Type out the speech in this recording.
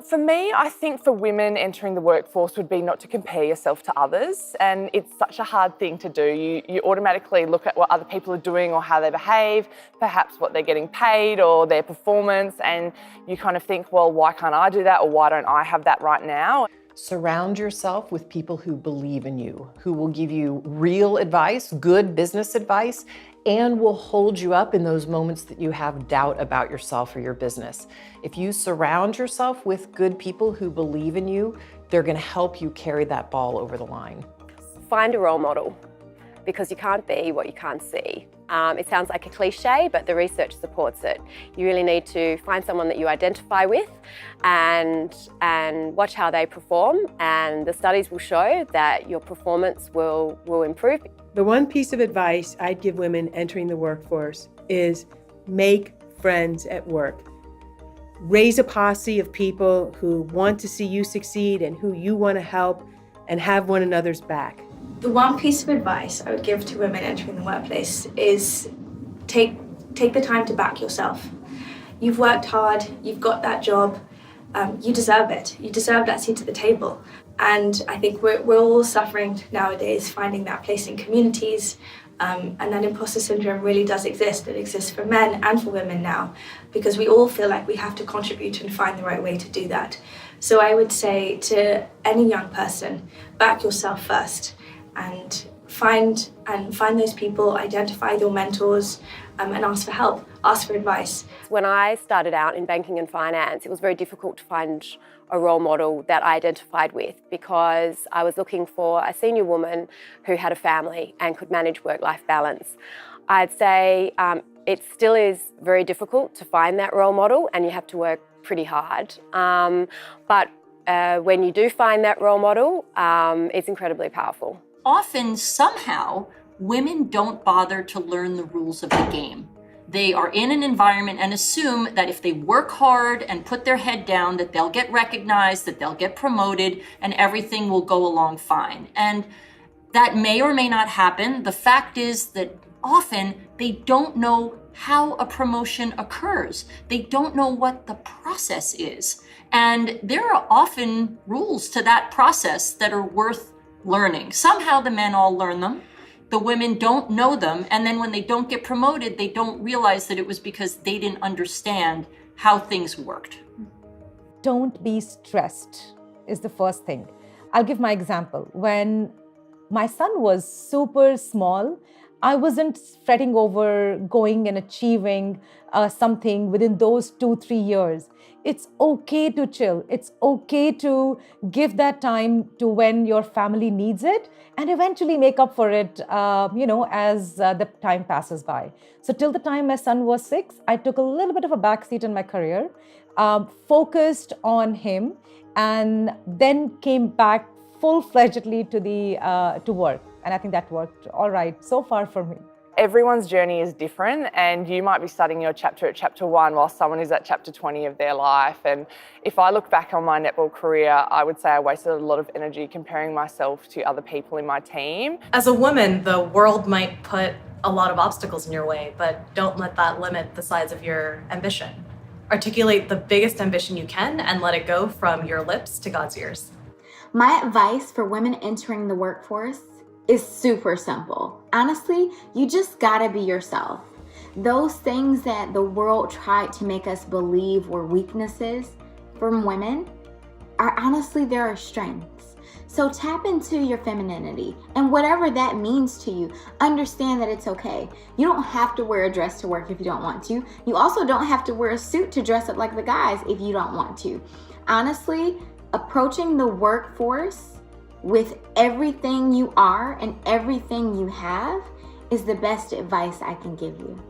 For me, I think for women entering the workforce would be not to compare yourself to others, and it's such a hard thing to do. You automatically look at what other people are doing or how they behave, perhaps what they're getting paid or their performance, and you kind of think, well, why can't I do that, or why don't I have that right now? Surround yourself with people who believe in you, who will give you real advice, good business advice, and will hold you up in those moments that you have doubt about yourself or your business. If you surround yourself with good people who believe in you, they're going to help you carry that ball over the line. Find a role model, because you can't be what you can't see. It sounds like a cliche, but the research supports it. You really need to find someone that you identify with and watch how they perform, and the studies will show that your performance will improve. The one piece of advice I'd give women entering the workforce is make friends at work. Raise a posse of people who want to see you succeed and who you want to help, and have one another's back. The one piece of advice I would give to women entering the workplace is take the time to back yourself. You've worked hard, you've got that job, you deserve it. You deserve that seat at the table. And I think we're all suffering nowadays finding that place in communities, and that imposter syndrome really does exist. It exists for men and for women now, because we all feel like we have to contribute and find the right way to do that. So I would say to any young person, back yourself first, and find those people, identify your mentors, and ask for help, ask for advice. When I started out in banking and finance, it was very difficult to find a role model that I identified with, because I was looking for a senior woman who had a family and could manage work-life balance. I'd say it still is very difficult to find that role model, and you have to work pretty hard. But when you do find that role model, it's incredibly powerful. Often, somehow, women don't bother to learn the rules of the game. They are in an environment and assume that if they work hard and put their head down, that they'll get recognized, that they'll get promoted, and everything will go along fine. And that may or may not happen. The fact is that often they don't know how a promotion occurs. They don't know what the process is. And there are often rules to that process that are worth learning. Somehow the men all learn them. The women don't know them, and then when they don't get promoted, they don't realize that it was because they didn't understand how things worked. Don't be stressed is the first thing. I'll give my example. When my son was super small, I wasn't fretting over going and achieving something within those 2-3 years. It's okay to chill. It's okay to give that time to when your family needs it, and eventually make up for it, as the time passes by. So till the time my son was 6, I took a little bit of a backseat in my career, focused on him, and then came back full-fledgedly to work. And I think that worked all right so far for me. Everyone's journey is different, and you might be starting your chapter at chapter 1 while someone is at chapter 20 of their life. And if I look back on my netball career, I would say I wasted a lot of energy comparing myself to other people in my team. As a woman, the world might put a lot of obstacles in your way, but don't let that limit the size of your ambition. Articulate the biggest ambition you can and let it go from your lips to God's ears. My advice for women entering the workforce is super simple. Honestly, you just gotta be yourself. Those things that the world tried to make us believe were weaknesses from women are honestly their strengths. So tap into your femininity, and whatever that means to you, understand that it's okay. You don't have to wear a dress to work if you don't want to. You also don't have to wear a suit to dress up like the guys if you don't want to. Honestly, approaching the workforce with everything you are and everything you have is the best advice I can give you.